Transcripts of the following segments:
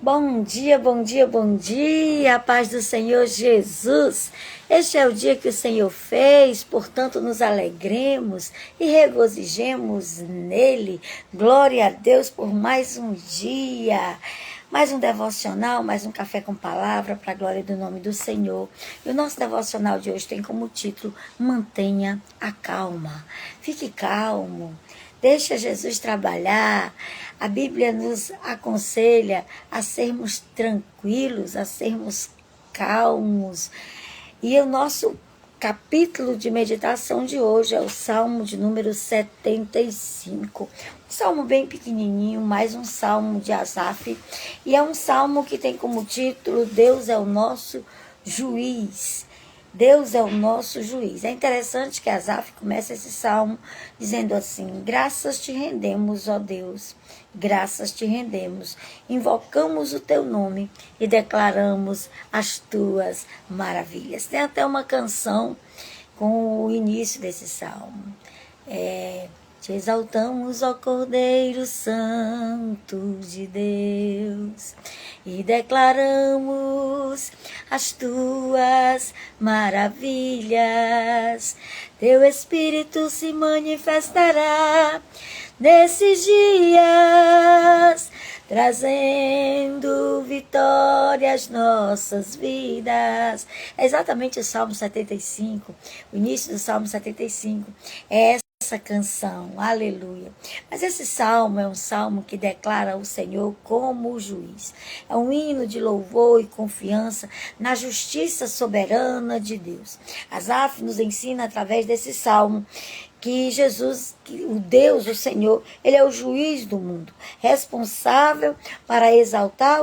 Bom dia, bom dia, bom dia, a paz do Senhor Jesus. Este é o dia que o Senhor fez, portanto nos alegremos e regozijemos nele. Glória a Deus por mais um dia, mais um devocional, mais um café com palavra para a glória do nome do Senhor. E o nosso devocional de hoje tem como título: Mantenha a calma. Fique calmo. Deixa Jesus trabalhar. A Bíblia nos aconselha a sermos tranquilos, a sermos calmos. E o nosso capítulo de meditação de hoje é o Salmo de número 75. Um salmo bem pequenininho, mais um salmo de Asaf. E é um salmo que tem como título: Deus é o nosso juiz. Deus é o nosso juiz. É interessante que Asaf começa esse salmo dizendo assim: graças te rendemos, ó Deus, graças te rendemos, invocamos o teu nome e declaramos as tuas maravilhas. Tem até uma canção com o início desse salmo. Te exaltamos, ó Cordeiro Santo de Deus, e declaramos as tuas maravilhas. Teu Espírito se manifestará nesses dias, trazendo vitória às nossas vidas. É exatamente o Salmo 75, o início do Salmo 75. É essa canção, aleluia. Mas esse salmo é um salmo que declara o Senhor como o juiz. É um hino de louvor e confiança na justiça soberana de Deus. Asaf nos ensina através desse salmo que Jesus, o Deus, o Senhor, Ele é o juiz do mundo, responsável para exaltar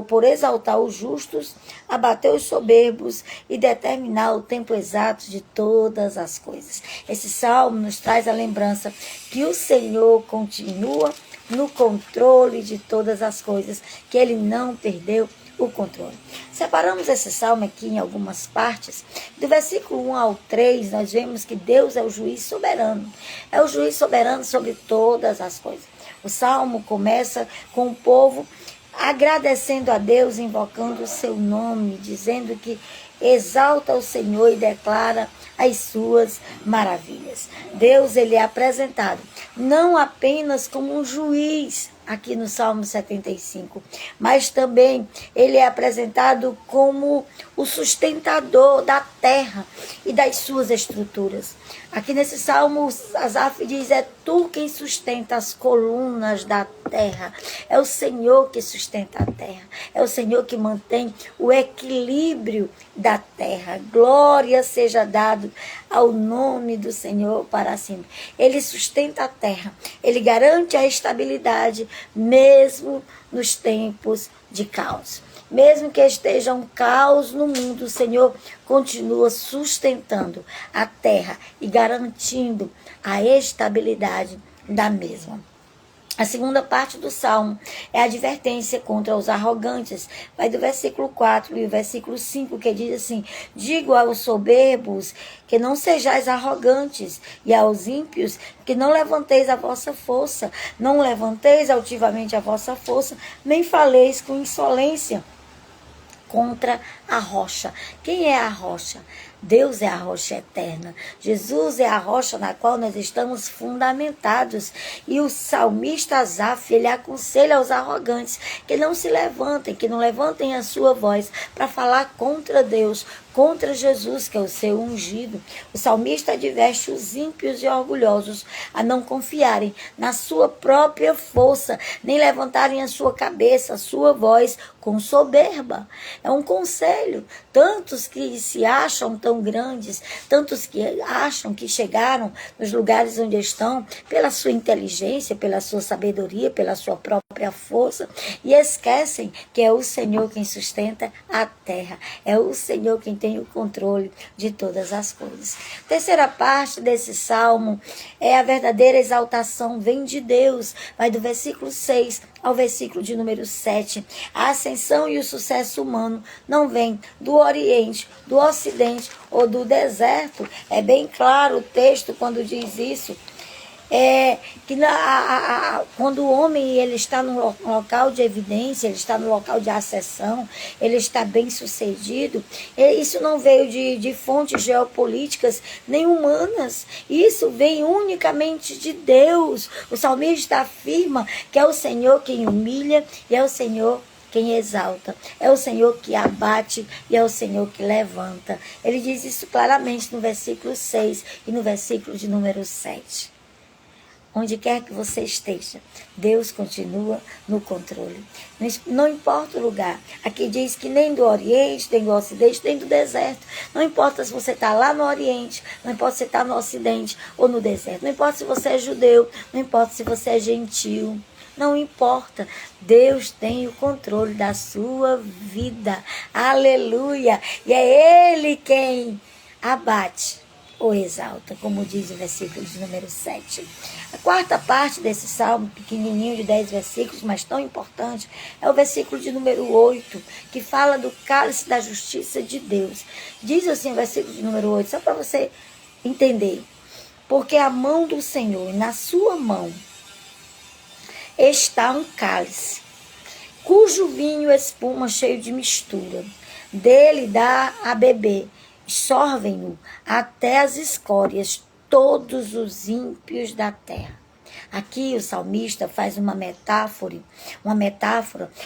por exaltar os justos, abater os soberbos e determinar o tempo exato de todas as coisas. Esse salmo nos traz a lembrança que o Senhor continua no controle de todas as coisas, que Ele não perdeu o controle. Separamos esse salmo aqui em algumas partes. Do versículo 1 ao 3, nós vemos que Deus é o juiz soberano. É o juiz soberano sobre todas as coisas. O salmo começa com o povo agradecendo a Deus, invocando o seu nome, dizendo que exalta o Senhor e declara as suas maravilhas. Deus, ele é apresentado não apenas como um juiz aqui no Salmo 75, mas também ele é apresentado como o sustentador da terra e das suas estruturas. Aqui nesse salmo, Asaf diz: é tu quem sustenta as colunas da terra. É o Senhor que sustenta a terra. É o Senhor que mantém o equilíbrio da terra. Glória seja dado ao nome do Senhor para sempre. Ele sustenta a terra. Ele garante a estabilidade mesmo nos tempos de caos. Mesmo que esteja um caos no mundo, o Senhor continua sustentando a terra e garantindo a estabilidade da mesma. A segunda parte do salmo é a advertência contra os arrogantes. Vai do versículo 4 e o versículo 5, que diz assim: digo aos soberbos que não sejais arrogantes, e aos ímpios que não levanteis a vossa força, não levanteis altivamente a vossa força, nem faleis com insolência contra a rocha. Quem é a rocha? Deus é a rocha eterna. Jesus é a rocha na qual nós estamos fundamentados. E o salmista Asaf, ele aconselha aos arrogantes que não se levantem, que não levantem a sua voz para falar contra Deus, contra Jesus, que é o seu ungido. O salmista adverte os ímpios e orgulhosos a não confiarem na sua própria força, nem levantarem a sua cabeça, a sua voz com soberba. É um conselho. Tantos que se acham tão grandes, tantos que acham que chegaram nos lugares onde estão pela sua inteligência, pela sua sabedoria, pela sua própria força, e esquecem que é o Senhor quem sustenta a terra. É o Senhor quem tem o controle de todas as coisas. Terceira parte desse salmo é a verdadeira exaltação, vem de Deus. Vai do versículo 6 ao versículo de número 7. A ascensão e o sucesso humano não vem do Oriente, do Ocidente ou do deserto. É bem claro o texto quando diz isso. que quando o homem ele está no local de evidência, ele está no local de acessão, ele está bem sucedido, isso não veio de fontes geopolíticas nem humanas, isso vem unicamente de Deus. O salmista afirma que é o Senhor quem humilha e é o Senhor quem exalta, é o Senhor que abate e é o Senhor que levanta. Ele diz isso claramente no versículo 6 e no versículo de número 7. Onde quer que você esteja, Deus continua no controle. Não importa o lugar. Aqui diz que nem do Oriente, nem do Ocidente, nem do deserto. Não importa se você está lá no Oriente, não importa se você está no Ocidente ou no deserto. Não importa se você é judeu, não importa se você é gentil. Não importa, Deus tem o controle da sua vida. Aleluia! E é Ele quem abate ou exalta, como diz o versículo de número 7. A quarta parte desse salmo, pequenininho de 10 versículos, mas tão importante, é o versículo de número 8, que fala do cálice da justiça de Deus. Diz assim o versículo de número 8, só para você entender. Porque a mão do Senhor, na sua mão, está um cálice, cujo vinho espuma cheio de mistura. Dele dá a beber, sorvem-no até as escórias todos os ímpios da terra. Aqui o salmista faz uma metáfora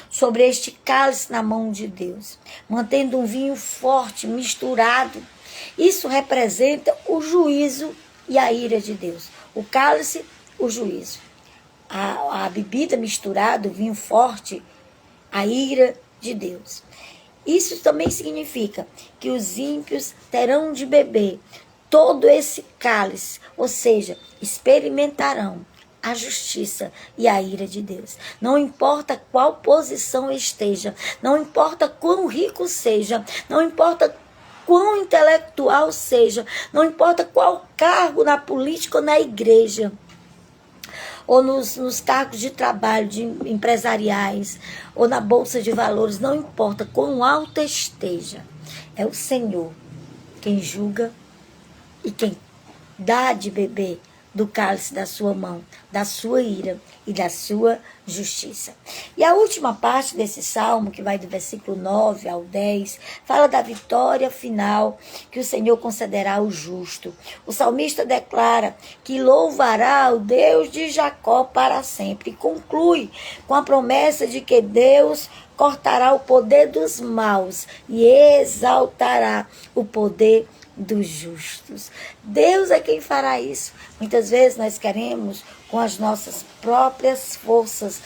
sobre este cálice na mão de Deus, mantendo um vinho forte, misturado. Isso representa o juízo e a ira de Deus. O cálice, o juízo. A bebida misturada, o vinho forte, a ira de Deus. Isso também significa que os ímpios terão de beber todo esse cálice, ou seja, experimentarão a justiça e a ira de Deus. Não importa qual posição esteja, não importa quão rico seja, não importa quão intelectual seja, não importa qual cargo na política ou na igreja, ou nos cargos de trabalho, de empresariais, ou na bolsa de valores, não importa quão alta esteja, é o Senhor quem julga e quem dá de beber do cálice da sua mão, da sua ira e da sua justiça. E a última parte desse salmo, que vai do versículo 9 ao 10, fala da vitória final que o Senhor concederá ao justo. O salmista declara que louvará o Deus de Jacó para sempre. E conclui com a promessa de que Deus cortará o poder dos maus e exaltará o poder dos justos. Deus é quem fará isso. Muitas vezes nós queremos, com as nossas próprias forças,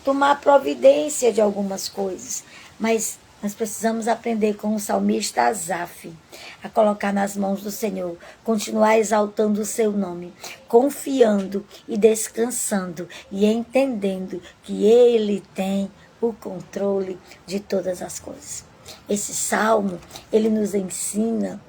tomar providência de algumas coisas, mas nós precisamos aprender com o salmista Asaf, a colocar nas mãos do Senhor, continuar exaltando o seu nome, confiando e descansando e entendendo que Ele tem o controle de todas as coisas. Esse salmo, ele nos ensina,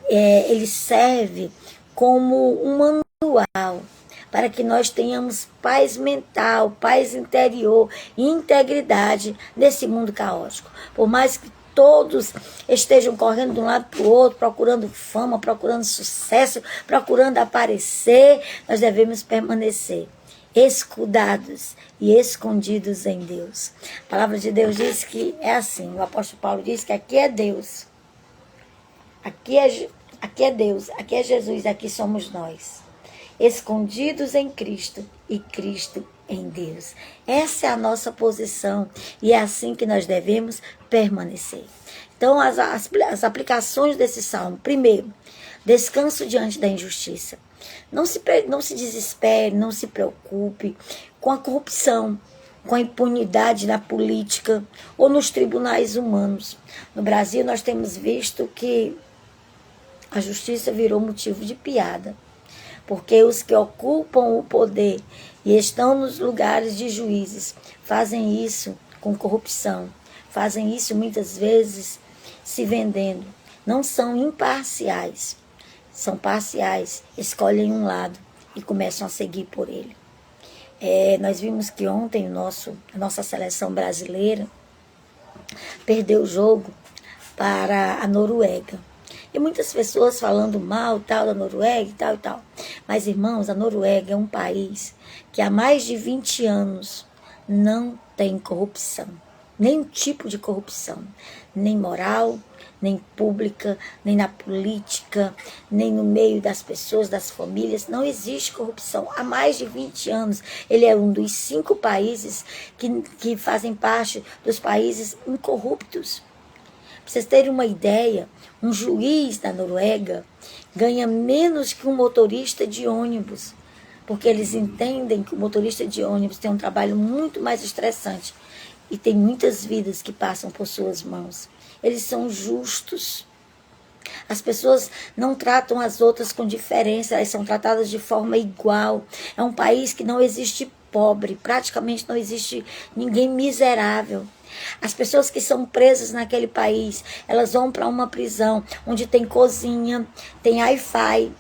ele serve como um manual para que nós tenhamos paz mental, paz interior e integridade nesse mundo caótico. Por mais que todos estejam correndo de um lado para o outro, procurando fama, procurando sucesso, procurando aparecer, nós devemos permanecer escudados e escondidos em Deus. A palavra de Deus diz que é assim, o apóstolo Paulo diz que aqui é Deus, aqui é Deus, aqui é Jesus, aqui somos nós, escondidos em Cristo e Cristo em Deus. Essa é a nossa posição e é assim que nós devemos permanecer. Então, as aplicações desse salmo: primeiro, descanso diante da injustiça. Não se desespere, não se preocupe com a corrupção, com a impunidade na política ou nos tribunais humanos. No Brasil, nós temos visto que a justiça virou motivo de piada, porque os que ocupam o poder e estão nos lugares de juízes fazem isso com corrupção, fazem isso muitas vezes se vendendo. Não são imparciais, são parciais, escolhem um lado e começam a seguir por ele. Nós vimos que ontem a nossa seleção brasileira perdeu o jogo para a Noruega. E muitas pessoas falando mal, tal, da Noruega e tal e tal. Mas, irmãos, a Noruega é um país que há mais de 20 anos não tem corrupção. Nenhum tipo de corrupção. Nem moral, nem pública, nem na política, nem no meio das pessoas, das famílias. Não existe corrupção. Há mais de 20 anos, ele é um dos 5 países que fazem parte dos países incorruptos. Para vocês terem uma ideia, um juiz da Noruega ganha menos que um motorista de ônibus, porque eles entendem que o motorista de ônibus tem um trabalho muito mais estressante e tem muitas vidas que passam por suas mãos. Eles são justos. As pessoas não tratam as outras com diferença, elas são tratadas de forma igual. É um país que não existe pobre, praticamente não existe ninguém miserável. As pessoas que são presas naquele país, elas vão para uma prisão onde tem cozinha, tem Wi-Fi,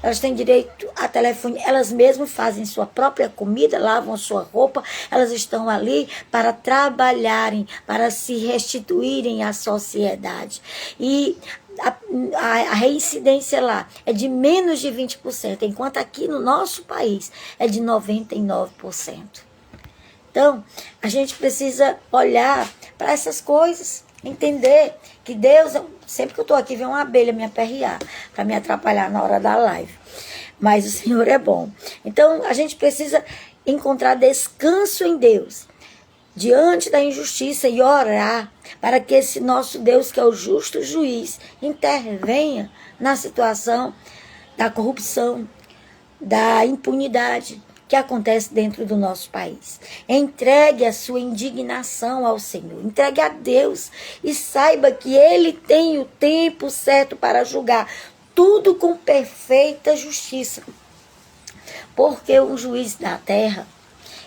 elas têm direito a telefone, elas mesmas fazem sua própria comida, lavam sua roupa, elas estão ali para trabalharem, para se restituírem à sociedade. E a reincidência lá é de menos de 20%, enquanto aqui no nosso país é de 99%. Então, a gente precisa olhar para essas coisas, entender que Deus, sempre que eu estou aqui, vem uma abelha me aperrear, para me atrapalhar na hora da live. Mas o Senhor é bom. Então, a gente precisa encontrar descanso em Deus, diante da injustiça, e orar para que esse nosso Deus, que é o justo juiz, intervenha na situação da corrupção, da impunidade que acontece dentro do nosso país. Entregue a sua indignação ao Senhor, entregue a Deus e saiba que Ele tem o tempo certo para julgar tudo com perfeita justiça. Porque o juiz da terra,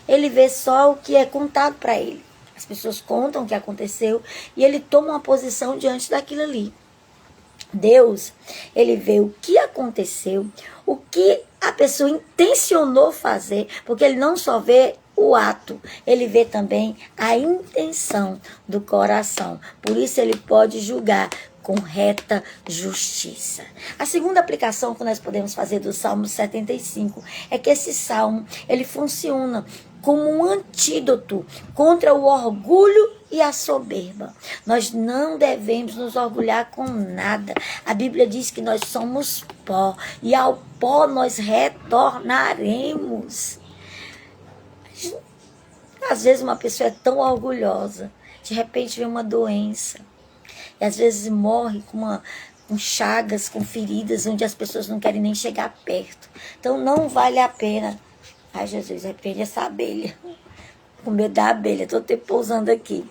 ele vê só o que é contado para ele. As pessoas contam o que aconteceu e ele toma uma posição diante daquilo ali. Deus, ele vê o que aconteceu, o que a pessoa intencionou fazer, porque ele não só vê o ato, ele vê também a intenção do coração. Por isso ele pode julgar com reta justiça. A segunda aplicação que nós podemos fazer do Salmo 75 é que esse salmo, ele funciona como um antídoto contra o orgulho e a soberba. Nós não devemos nos orgulhar com nada. A Bíblia diz que nós somos pó e ao pó nós retornaremos. Às vezes uma pessoa é tão orgulhosa, de repente vem uma doença, e às vezes morre com chagas, com feridas, onde as pessoas não querem nem chegar perto. Então não vale a pena. Ai, Jesus, repreende essa abelha. Com medo da abelha, estou pousando aqui.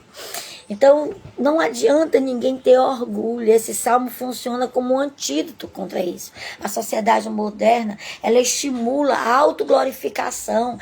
Então, não adianta ninguém ter orgulho. Esse salmo funciona como um antídoto contra isso. A sociedade moderna, ela estimula a autoglorificação.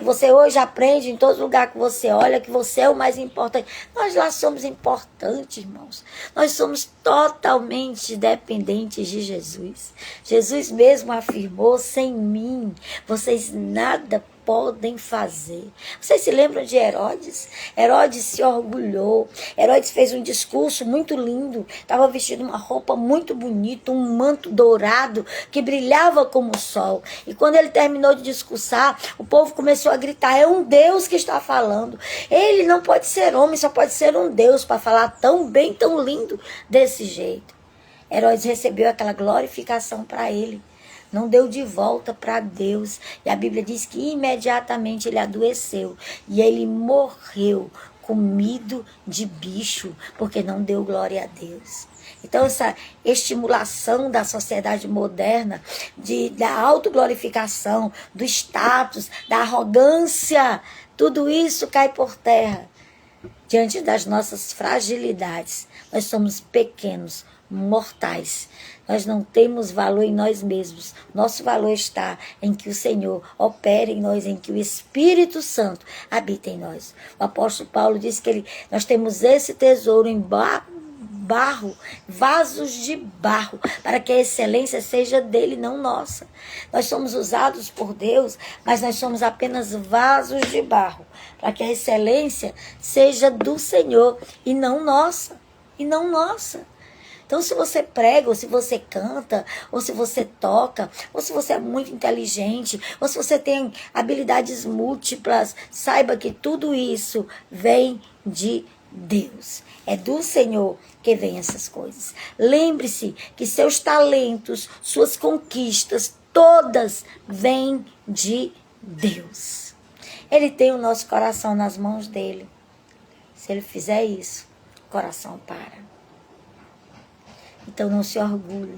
Você hoje aprende em todo lugar que você olha que você é o mais importante. Nós lá somos importantes, irmãos. Nós somos totalmente dependentes de Jesus. Jesus mesmo afirmou: sem mim, vocês nada podem fazer. Vocês se lembram de Herodes? Herodes se orgulhou. Herodes fez um discurso muito lindo. Estava vestido uma roupa muito bonita, um manto dourado que brilhava como o sol. E quando ele terminou de discursar, o povo começou a gritar: é um Deus que está falando. Ele não pode ser homem, só pode ser um Deus para falar tão bem, tão lindo desse jeito. Herodes recebeu aquela glorificação para ele. Não deu de volta para Deus. E a Bíblia diz que imediatamente ele adoeceu. E ele morreu comido de bicho, porque não deu glória a Deus. Então essa estimulação da sociedade moderna, da autoglorificação, do status, da arrogância, tudo isso cai por terra diante das nossas fragilidades. Nós somos pequenos, mortais. Nós não temos valor em nós mesmos. Nosso valor está em que o Senhor opere em nós, em que o Espírito Santo habita em nós. O apóstolo Paulo diz que nós temos esse tesouro em barro, vasos de barro, para que a excelência seja dele, não nossa. Nós somos usados por Deus, mas nós somos apenas vasos de barro, para que a excelência seja do Senhor e não nossa. Então, se você prega, ou se você canta, ou se você toca, ou se você é muito inteligente, ou se você tem habilidades múltiplas, saiba que tudo isso vem de Deus. É do Senhor que vem essas coisas. Lembre-se que seus talentos, suas conquistas, todas vêm de Deus. Ele tem o nosso coração nas mãos dele. Se ele fizer isso, o coração para. Então não se orgulhe.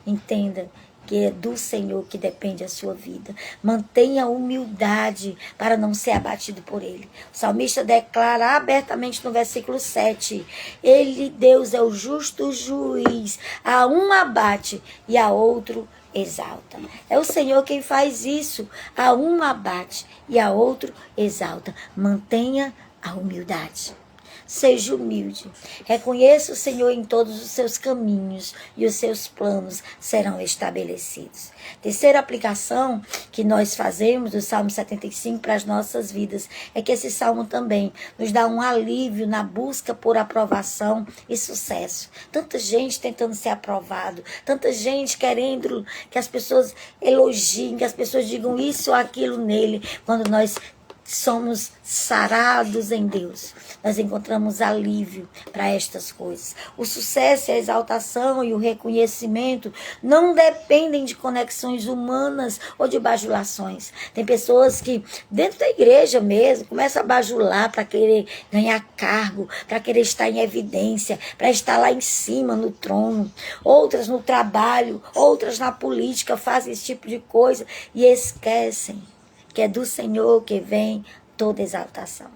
Entenda que é do Senhor que depende a sua vida. Mantenha a humildade para não ser abatido por ele. O salmista declara abertamente no versículo 7. Ele, Deus, é o justo juiz. A um abate e a outro exalta. É o Senhor quem faz isso. A um abate e a outro exalta. Mantenha a humildade. Seja humilde. Reconheça o Senhor em todos os seus caminhos e os seus planos serão estabelecidos. Terceira aplicação que nós fazemos do Salmo 75 para as nossas vidas é que esse salmo também nos dá um alívio na busca por aprovação e sucesso. Tanta gente tentando ser aprovado, tanta gente querendo que as pessoas elogiem, que as pessoas digam isso ou aquilo nele, quando nós somos sarados em Deus. Nós encontramos alívio para estas coisas. O sucesso, a exaltação e o reconhecimento não dependem de conexões humanas ou de bajulações. Tem pessoas que, dentro da igreja mesmo, começam a bajular para querer ganhar cargo, para querer estar em evidência, para estar lá em cima, no trono. Outras no trabalho, outras na política fazem esse tipo de coisa e esquecem que é do Senhor que vem toda exaltação.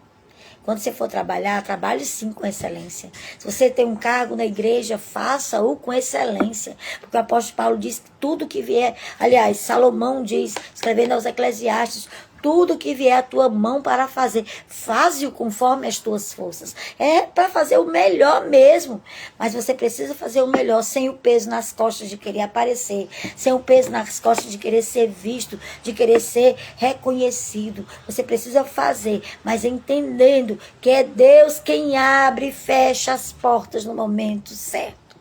Quando você for trabalhar, trabalhe sim com excelência. Se você tem um cargo na igreja, faça-o com excelência. Porque o apóstolo Paulo diz que tudo que vier, aliás, Salomão diz, escrevendo aos Eclesiastes, tudo que vier à tua mão para fazer, faze-o conforme as tuas forças. É para fazer o melhor mesmo. Mas você precisa fazer o melhor sem o peso nas costas de querer aparecer, sem o peso nas costas de querer ser visto, de querer ser reconhecido. Você precisa fazer, mas entendendo que é Deus quem abre e fecha as portas no momento certo.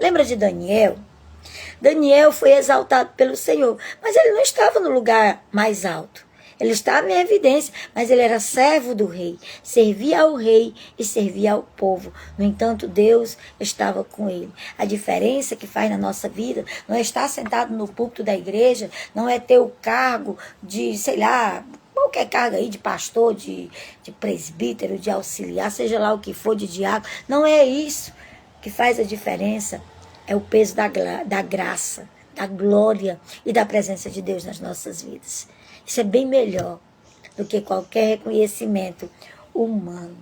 Lembra de Daniel? Daniel foi exaltado pelo Senhor, mas ele não estava no lugar mais alto. Ele estava em evidência, mas ele era servo do rei, servia ao rei e servia ao povo. No entanto, Deus estava com ele. A diferença que faz na nossa vida não é estar sentado no púlpito da igreja, não é ter o cargo de, sei lá, qualquer cargo aí de pastor, de presbítero, de auxiliar, seja lá o que for, de diácono. Não é isso que faz a diferença. É o peso da graça, da glória e da presença de Deus nas nossas vidas. Isso é bem melhor do que qualquer reconhecimento humano.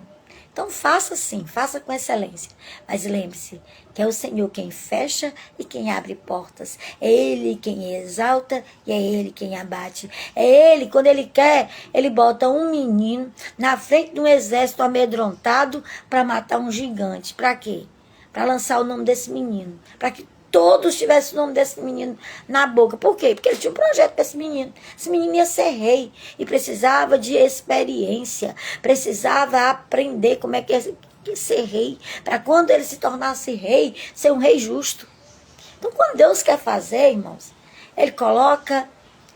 Então faça sim, faça com excelência. Mas lembre-se que é o Senhor quem fecha e quem abre portas. É Ele quem exalta e é Ele quem abate. É Ele, quando Ele quer, Ele bota um menino na frente de um exército amedrontado para matar um gigante. Para quê? Para lançar o nome desse menino. Para que todos tivessem o nome desse menino na boca. Por quê? Porque ele tinha um projeto para esse menino. Esse menino ia ser rei e precisava de experiência, precisava aprender como é que é ser rei, para quando ele se tornasse rei, ser um rei justo. Então, quando Deus quer fazer, irmãos, ele coloca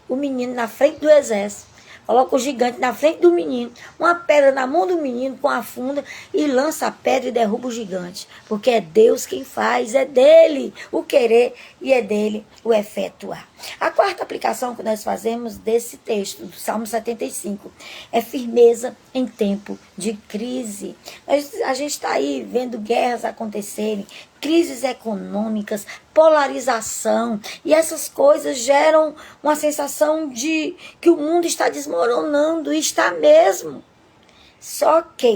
o menino na frente do exército, coloca o gigante na frente do menino, uma pedra na mão do menino com a funda e lança a pedra e derruba o gigante. Porque é Deus quem faz, é dele o querer e é dele o efetuar. A quarta aplicação que nós fazemos desse texto, do Salmo 75, é firmeza em tempo de crise. A gente está aí vendo guerras acontecerem, crises econômicas, polarização, e essas coisas geram uma sensação de que o mundo está desmoronando, e está mesmo. Só que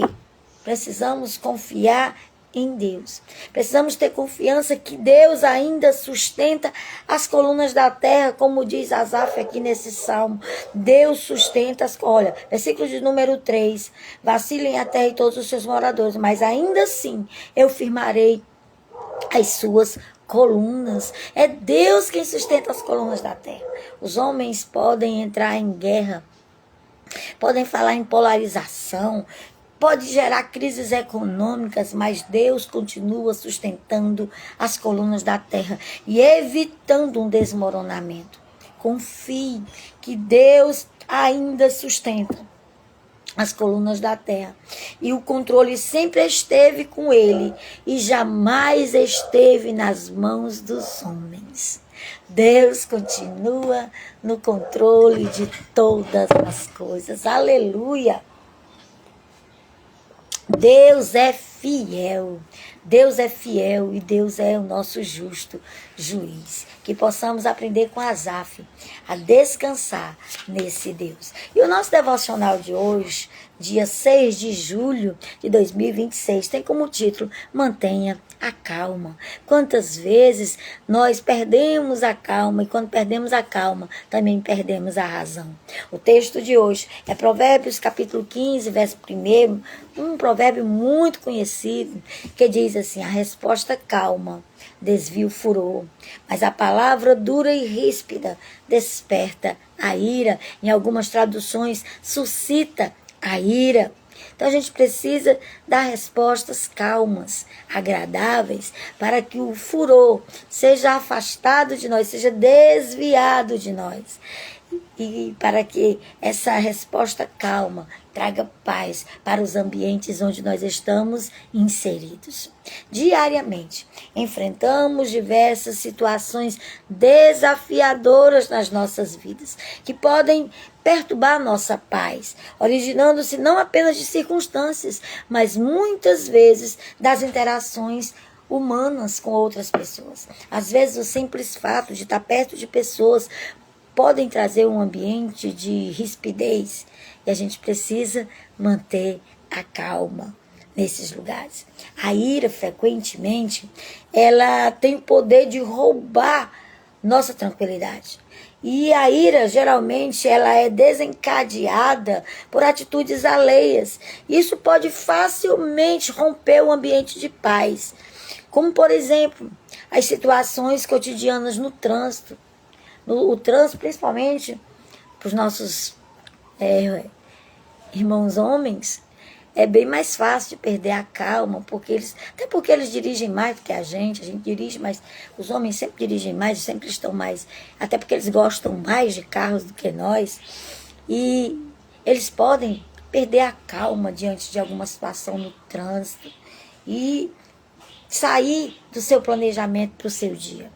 precisamos confiar em Deus. Precisamos ter confiança que Deus ainda sustenta as colunas da terra, como diz Asaf aqui nesse salmo. Deus sustenta as... Olha, versículo de número 3. Vacilem a terra e todos os seus moradores, mas ainda assim eu firmarei as suas colunas. É Deus quem sustenta as colunas da terra. Os homens podem entrar em guerra, podem falar em polarização, pode gerar crises econômicas, mas Deus continua sustentando as colunas da terra e evitando um desmoronamento. Confie que Deus ainda sustenta as colunas da terra. E o controle sempre esteve com ele e jamais esteve nas mãos dos homens. Deus continua no controle de todas as coisas. Aleluia! Deus é fiel. Deus é fiel e Deus é o nosso justo juiz. Que possamos aprender com Asaf a descansar nesse Deus. E o nosso devocional de hoje, dia 6 de julho de 2026, tem como título: Mantenha a calma. Quantas vezes nós perdemos a calma, e quando perdemos a calma, também perdemos a razão. O texto de hoje é Provérbios capítulo 15, verso 1, um provérbio muito conhecido, que diz assim: a resposta calma desvia o furor, mas a palavra dura e ríspida desperta a ira. Em algumas traduções, suscita a ira. Então a gente precisa dar respostas calmas, agradáveis, para que o furor seja afastado de nós, seja desviado de nós. E para que essa resposta calma traga paz para os ambientes onde nós estamos inseridos. Diariamente, enfrentamos diversas situações desafiadoras nas nossas vidas, que podem perturbar nossa paz, originando-se não apenas de circunstâncias, mas muitas vezes das interações humanas com outras pessoas. Às vezes o simples fato de estar perto de pessoas podem trazer um ambiente de rispidez e a gente precisa manter a calma nesses lugares. A ira, frequentemente, ela tem o poder de roubar nossa tranquilidade. E a ira, geralmente, ela é desencadeada por atitudes alheias. Isso pode facilmente romper o ambiente de paz. Como, por exemplo, as situações cotidianas no trânsito. O trânsito, principalmente para os nossos irmãos homens, é bem mais fácil de perder a calma, até porque eles dirigem mais do que a gente dirige mais, os homens sempre dirigem mais, sempre estão mais, até porque eles gostam mais de carros do que nós, e eles podem perder a calma diante de alguma situação no trânsito e sair do seu planejamento para o seu dia.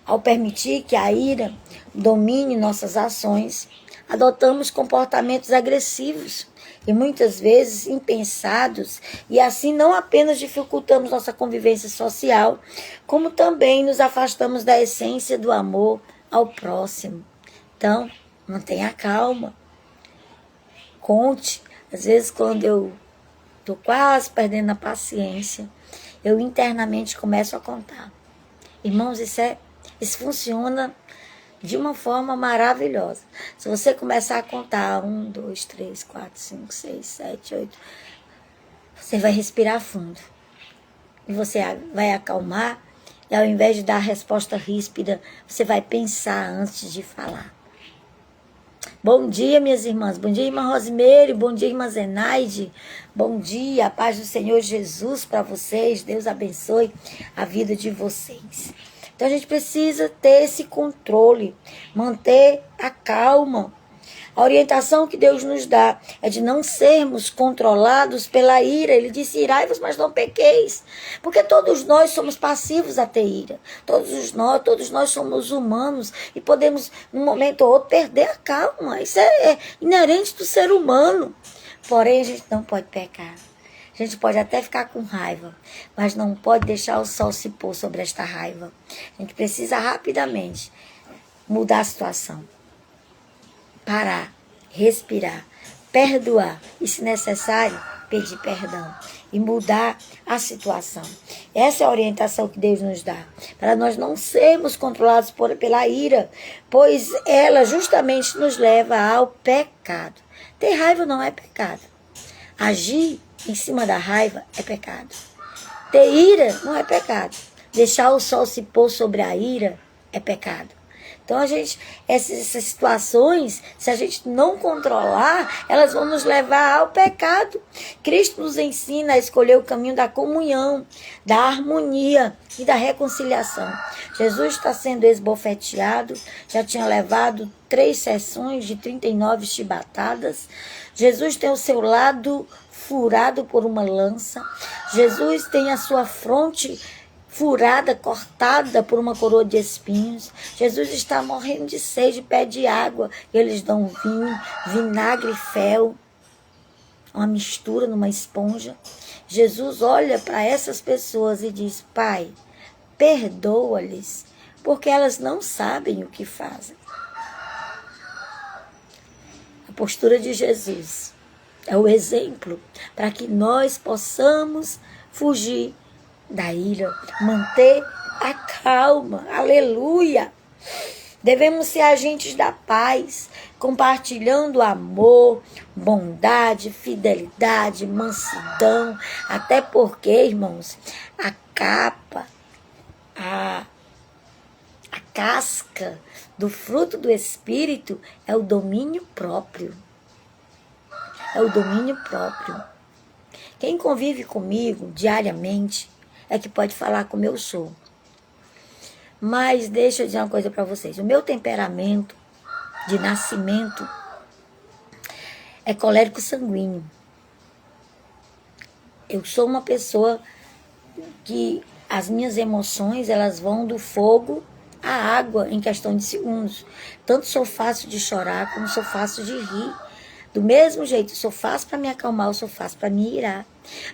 Ao permitir que a ira domine nossas ações, adotamos comportamentos agressivos e muitas vezes impensados, e assim não apenas dificultamos nossa convivência social, como também nos afastamos da essência do amor ao próximo. Então, mantenha calma. Conte. Às vezes, quando eu estou quase perdendo a paciência, eu internamente começo a contar. Irmãos, isso funciona de uma forma maravilhosa. Se você começar a contar 1, 2, 3, 4, 5, 6, 7, 8, você vai respirar fundo. E você vai acalmar. E ao invés de dar a resposta ríspida, você vai pensar antes de falar. Bom dia, minhas irmãs. Bom dia, irmã Rosimeire. Bom dia, irmã Zenaide. Bom dia, a paz do Senhor Jesus para vocês. Deus abençoe a vida de vocês. Então a gente precisa ter esse controle, manter a calma. A orientação que Deus nos dá é de não sermos controlados pela ira. Ele disse: irai-vos, mas não pequeis. Porque todos nós somos passivos a ter ira. Todos nós somos humanos e podemos, num momento ou outro, perder a calma. Isso é inerente do ser humano. Porém, a gente não pode pecar. A gente pode até ficar com raiva, mas não pode deixar o sol se pôr sobre esta raiva. A gente precisa rapidamente mudar a situação. Parar, respirar, perdoar e, se necessário, pedir perdão e mudar a situação. Essa é a orientação que Deus nos dá, para nós não sermos controlados pela ira, pois ela justamente nos leva ao pecado. Ter raiva não é pecado. Agir em cima da raiva é pecado. Ter ira não é pecado. Deixar o sol se pôr sobre a ira é pecado. Então essas situações, se a gente não controlar, elas vão nos levar ao pecado. Cristo nos ensina a escolher o caminho da comunhão, da harmonia e da reconciliação. Jesus está sendo esbofeteado, já tinha levado 3 sessões de 39 chibatadas. Jesus tem o seu lado furado por uma lança. Jesus tem a sua fronte furada, cortada por uma coroa de espinhos. Jesus está morrendo de sede, pede água. Eles dão vinho, vinagre e fel, uma mistura numa esponja. Jesus olha para essas pessoas e diz: Pai, perdoa-lhes, porque elas não sabem o que fazem. A postura de Jesus é o exemplo para que nós possamos fugir da ira, manter a calma. Aleluia! Devemos ser agentes da paz, compartilhando amor, bondade, fidelidade, mansidão. Até porque, irmãos, a capa, a casca do fruto do Espírito é o domínio próprio. É o domínio próprio. Quem convive comigo diariamente é que pode falar como eu sou. Mas deixa eu dizer uma coisa para vocês. O meu temperamento de nascimento é colérico sanguíneo. Eu sou uma pessoa que as minhas emoções, elas vão do fogo à água em questão de segundos. Tanto sou fácil de chorar como sou fácil de rir. Do mesmo jeito, eu sou fácil para me acalmar, eu sou fácil para me irar.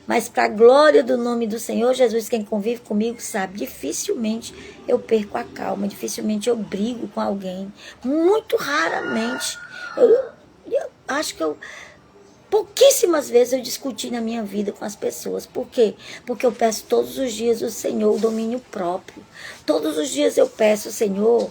Mas para a glória do nome do Senhor Jesus, quem convive comigo sabe, dificilmente eu perco a calma, dificilmente eu brigo com alguém. Muito raramente. Eu acho que pouquíssimas vezes eu discuti na minha vida com as pessoas. Por quê? Porque eu peço todos os dias ao Senhor o domínio próprio. Todos os dias eu peço, Senhor,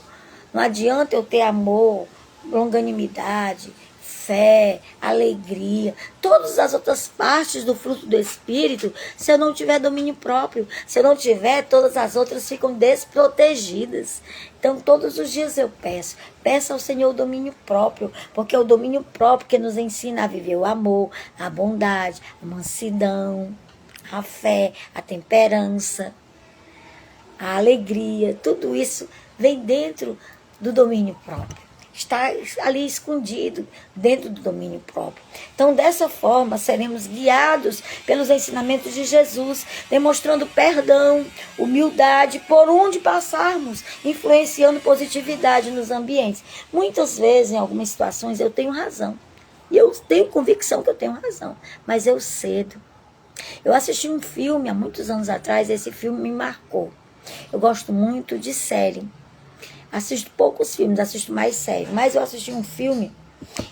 não adianta eu ter amor, longanimidade, fé, alegria, todas as outras partes do fruto do Espírito, se eu não tiver domínio próprio. Se eu não tiver, todas as outras ficam desprotegidas. Então, todos os dias eu peço ao Senhor o domínio próprio, porque é o domínio próprio que nos ensina a viver o amor, a bondade, a mansidão, a fé, a temperança, a alegria. Tudo isso vem dentro do domínio próprio. Está ali escondido dentro do domínio próprio. Então, dessa forma, seremos guiados pelos ensinamentos de Jesus, demonstrando perdão, humildade, por onde passarmos, influenciando positividade nos ambientes. Muitas vezes, em algumas situações, eu tenho razão. E eu tenho convicção que eu tenho razão, mas eu cedo. Eu assisti um filme há muitos anos atrás, esse filme me marcou. Eu gosto muito de série. Assisto poucos filmes, assisto mais séries. Mas eu assisti um filme,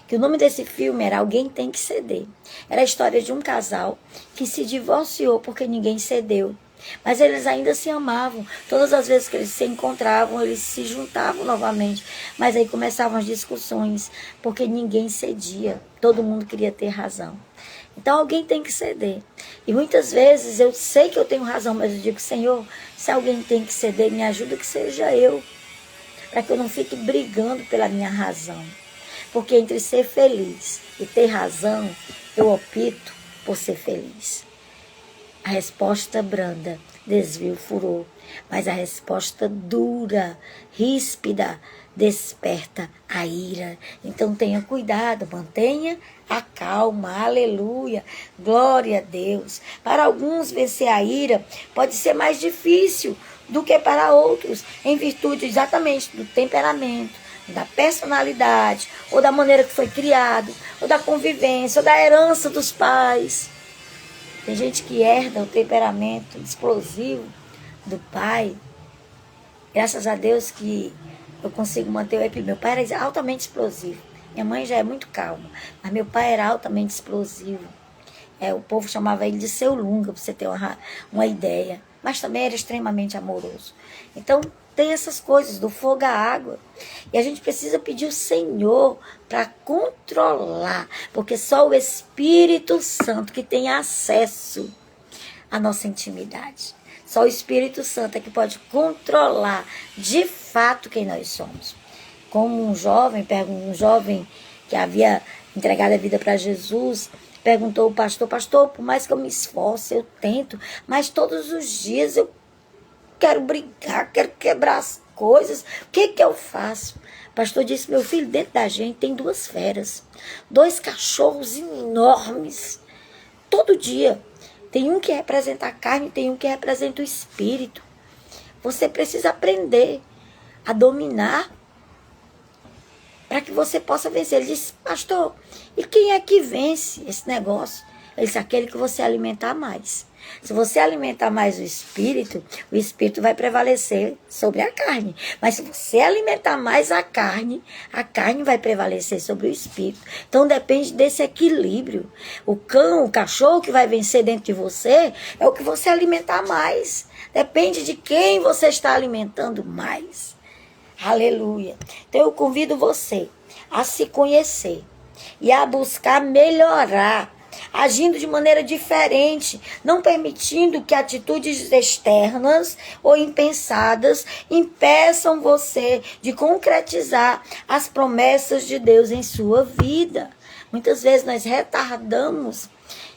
que o nome desse filme era Alguém Tem Que Ceder. Era a história de um casal que se divorciou porque ninguém cedeu. Mas eles ainda se amavam. Todas as vezes que eles se encontravam, eles se juntavam novamente. Mas aí começavam as discussões, porque ninguém cedia. Todo mundo queria ter razão. Então alguém tem que ceder. E muitas vezes eu sei que eu tenho razão, mas eu digo: Senhor, se alguém tem que ceder, me ajuda que seja eu. Para que eu não fique brigando pela minha razão. Porque entre ser feliz e ter razão, eu opto por ser feliz. A resposta branda desvia o furor, mas a resposta dura, ríspida, desperta a ira. Então tenha cuidado, mantenha a calma, aleluia, glória a Deus. Para alguns vencer a ira pode ser mais difícil do que para outros, em virtude exatamente do temperamento, da personalidade, ou da maneira que foi criado, ou da convivência, ou da herança dos pais. Tem gente que herda o temperamento explosivo do pai. Graças a Deus que eu consigo manter o equilíbrio. Meu pai era altamente explosivo. Minha mãe já é muito calma, mas meu pai era altamente explosivo. O povo chamava ele de Seu Lunga, para você ter uma ideia. Mas também era extremamente amoroso. Então, tem essas coisas do fogo à água. E a gente precisa pedir o Senhor para controlar. Porque só o Espírito Santo que tem acesso à nossa intimidade. Só o Espírito Santo é que pode controlar de fato quem nós somos. como um jovem que havia entregado a vida para Jesus, perguntou ao pastor: pastor, por mais que eu me esforce, eu tento, mas todos os dias eu quero brigar, quero quebrar as coisas, o que eu faço? O pastor disse: meu filho, dentro da gente tem 2 feras, 2 cachorros enormes, todo dia. Tem um que representa a carne, tem um que representa o espírito. Você precisa aprender a dominar para que você possa vencer. Ele disse: pastor, e quem é que vence esse negócio? Ele disse: aquele que você alimentar mais. Se você alimentar mais o espírito vai prevalecer sobre a carne. Mas se você alimentar mais a carne vai prevalecer sobre o espírito. Então depende desse equilíbrio. O cachorro que vai vencer dentro de você é o que você alimentar mais. Depende de quem você está alimentando mais. Aleluia. Então eu convido você a se conhecer e a buscar melhorar, agindo de maneira diferente, não permitindo que atitudes externas ou impensadas impeçam você de concretizar as promessas de Deus em sua vida. Muitas vezes nós retardamos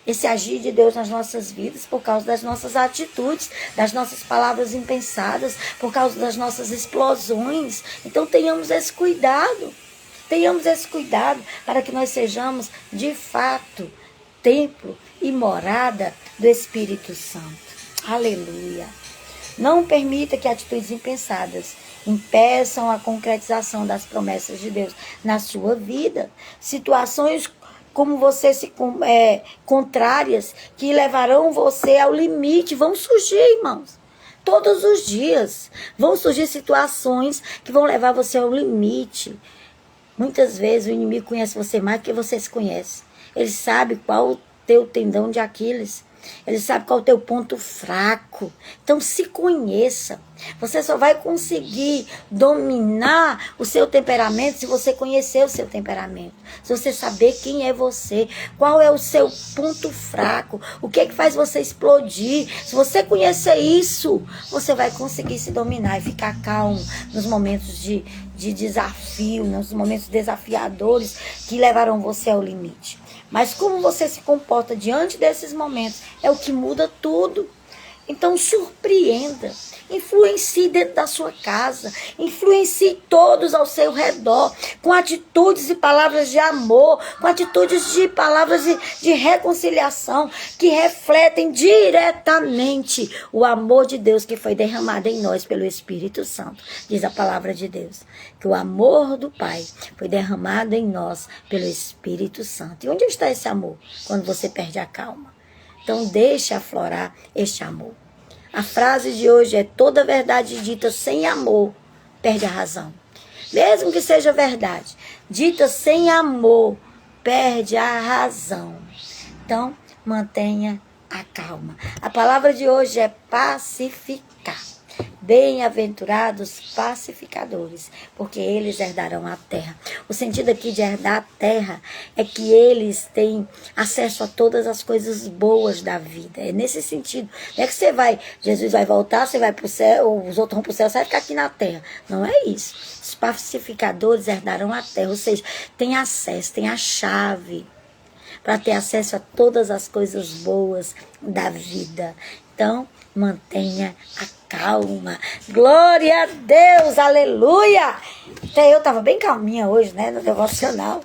esse agir de Deus nas nossas vidas por causa das nossas atitudes, das nossas palavras impensadas, por causa das nossas explosões. Então tenhamos esse cuidado. Tenhamos esse cuidado para que nós sejamos, de fato, templo e morada do Espírito Santo. Aleluia. Não permita que atitudes impensadas impeçam a concretização das promessas de Deus na sua vida. Situações como você contrárias que levarão você ao limite vão surgir, irmãos. Todos os dias vão surgir situações que vão levar você ao limite. Muitas vezes o inimigo conhece você mais do que você se conhece. Ele sabe qual o teu tendão de Aquiles. Ele sabe qual é o teu ponto fraco. Então se conheça. Você só vai conseguir dominar o seu temperamento se você conhecer o seu temperamento. Se você saber quem é você, qual é o seu ponto fraco, o que é que faz você explodir. Se você conhecer isso, você vai conseguir se dominar e ficar calmo nos momentos de desafio, nos momentos desafiadores que levarão você ao limite. Mas como você se comporta diante desses momentos é o que muda tudo. Então surpreenda, influencie dentro da sua casa, influencie todos ao seu redor, com atitudes e palavras de amor, com atitudes e palavras de reconciliação, que refletem diretamente o amor de Deus que foi derramado em nós pelo Espírito Santo. Diz a palavra de Deus, que o amor do Pai foi derramado em nós pelo Espírito Santo. E onde está esse amor? Quando você perde a calma. Então deixe aflorar este amor. A frase de hoje é: toda verdade dita sem amor perde a razão. Mesmo que seja verdade, dita sem amor, perde a razão. Então, mantenha a calma. A palavra de hoje é pacificar. Bem-aventurados pacificadores, porque eles herdarão a terra. O sentido aqui de herdar a terra é que eles têm acesso a todas as coisas boas da vida. É nesse sentido. Não é que Jesus vai voltar, você vai para o céu, os outros vão para o céu, você vai ficar aqui na terra. Não é isso. Os pacificadores herdarão a terra, ou seja, tem acesso, tem a chave para ter acesso a todas as coisas boas da vida. Então, mantenha a calma. Glória a Deus, aleluia! Até eu estava bem calminha hoje, né, no devocional.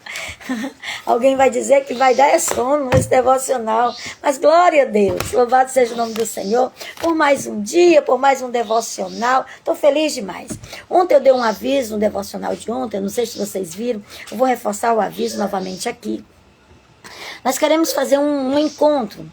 Alguém vai dizer que vai dar sono nesse devocional. Mas glória a Deus, louvado seja o nome do Senhor, por mais um dia, por mais um devocional. Estou feliz demais. Ontem eu dei um aviso no devocional de ontem, não sei se vocês viram, eu vou reforçar o aviso novamente aqui. Nós queremos fazer um encontro,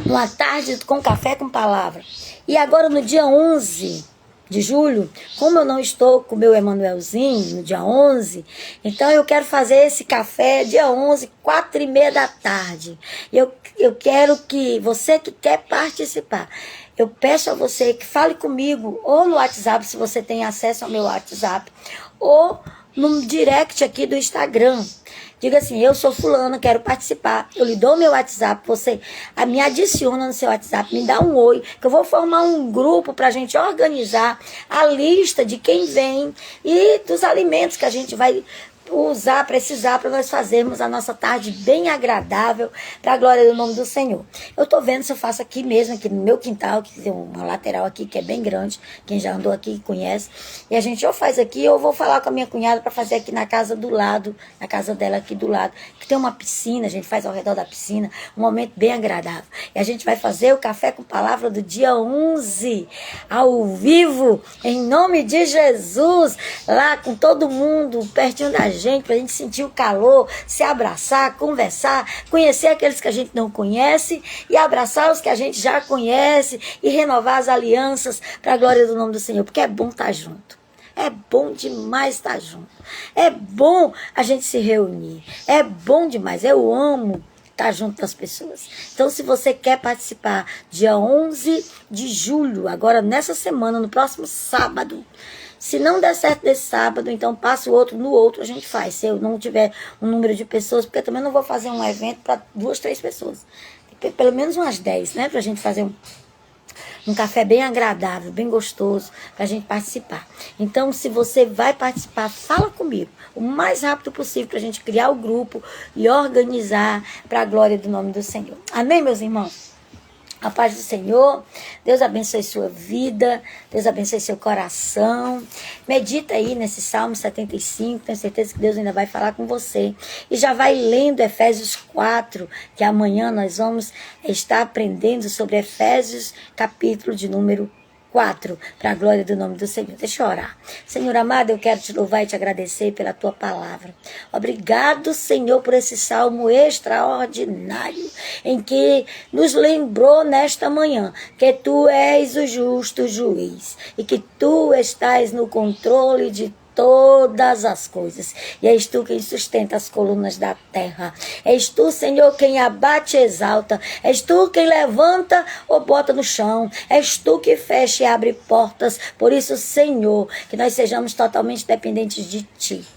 uma tarde com café com palavra. E agora no dia 11 de julho, como eu não estou com o meu Emanuelzinho no dia 11, então eu quero fazer esse café dia 11, 4h30 da tarde. Eu quero que você que quer participar, eu peço a você que fale comigo, ou no WhatsApp, se você tem acesso ao meu WhatsApp, ou no direct aqui do Instagram. Diga assim, eu sou fulana, quero participar. Eu lhe dou meu WhatsApp, você me adiciona no seu WhatsApp, me dá um oi, que eu vou formar um grupo para a gente organizar a lista de quem vem e dos alimentos que a gente vai precisar para nós fazermos a nossa tarde bem agradável para a glória do nome do Senhor. Eu estou vendo se eu faço aqui mesmo, aqui no meu quintal, que tem uma lateral aqui que é bem grande, quem já andou aqui conhece, e a gente ou faz aqui, ou vou falar com a minha cunhada para fazer aqui na casa do lado, na casa dela aqui do lado, que tem uma piscina, a gente faz ao redor da piscina, um momento bem agradável. E a gente vai fazer o Café com Palavra do dia 11, ao vivo, em nome de Jesus, lá com todo mundo, pertinho da gente, pra gente sentir o calor, se abraçar, conversar, conhecer aqueles que a gente não conhece e abraçar os que a gente já conhece e renovar as alianças para a glória do nome do Senhor, porque é bom estar junto. É bom demais estar junto. É bom a gente se reunir. É bom demais. Eu amo estar junto das pessoas. Então, se você quer participar, dia 11 de julho, agora nessa semana, no próximo sábado, se não der certo desse sábado, então passa o outro, no outro a gente faz. Se eu não tiver um número de pessoas, porque eu também não vou fazer um evento para 2, 3 pessoas. Pelo menos umas 10, né? Pra gente fazer um café bem agradável, bem gostoso, pra gente participar. Então, se você vai participar, fala comigo o mais rápido possível pra gente criar o grupo e organizar para a glória do nome do Senhor. Amém, meus irmãos? A paz do Senhor, Deus abençoe sua vida, Deus abençoe seu coração. Medita aí nesse Salmo 75, tenho certeza que Deus ainda vai falar com você. E já vai lendo Efésios 4, que amanhã nós vamos estar aprendendo sobre Efésios, capítulo de número 4, para a glória do nome do Senhor. Deixa eu orar. Senhor amado, eu quero te louvar e te agradecer pela tua palavra. Obrigado, Senhor, por esse salmo extraordinário, em que nos lembrou nesta manhã que tu és o justo juiz e que tu estás no controle de todas as coisas. E és tu quem sustenta as colunas da terra. És tu, Senhor, quem abate e exalta. És tu quem levanta ou bota no chão. És tu que fecha e abre portas. Por isso, Senhor, que nós sejamos totalmente dependentes de ti.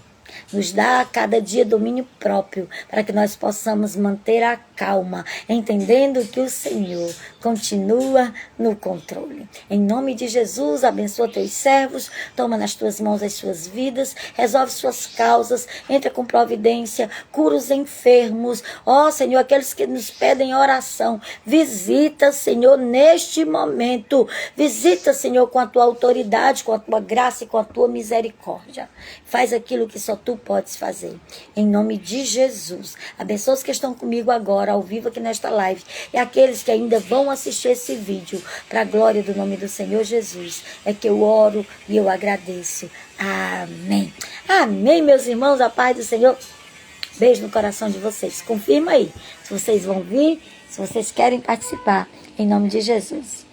Nos dá a cada dia domínio próprio, para que nós possamos manter a calma, entendendo que o Senhor continua no controle. Em nome de Jesus, abençoa teus servos, toma nas tuas mãos as suas vidas, resolve suas causas, entra com providência, cura os enfermos. Ó Senhor, aqueles que nos pedem oração, visita, Senhor, neste momento. Visita, Senhor, com a tua autoridade, com a tua graça e com a tua misericórdia. Faz aquilo que só tu podes fazer. Em nome de Jesus. Abençoa os que estão comigo agora, ao vivo aqui nesta live. E aqueles que ainda vão assistir esse vídeo, para a glória do nome do Senhor Jesus. É que eu oro e eu agradeço. Amém. Amém, meus irmãos. A paz do Senhor. Beijo no coração de vocês. Confirma aí se vocês vão vir, se vocês querem participar. Em nome de Jesus.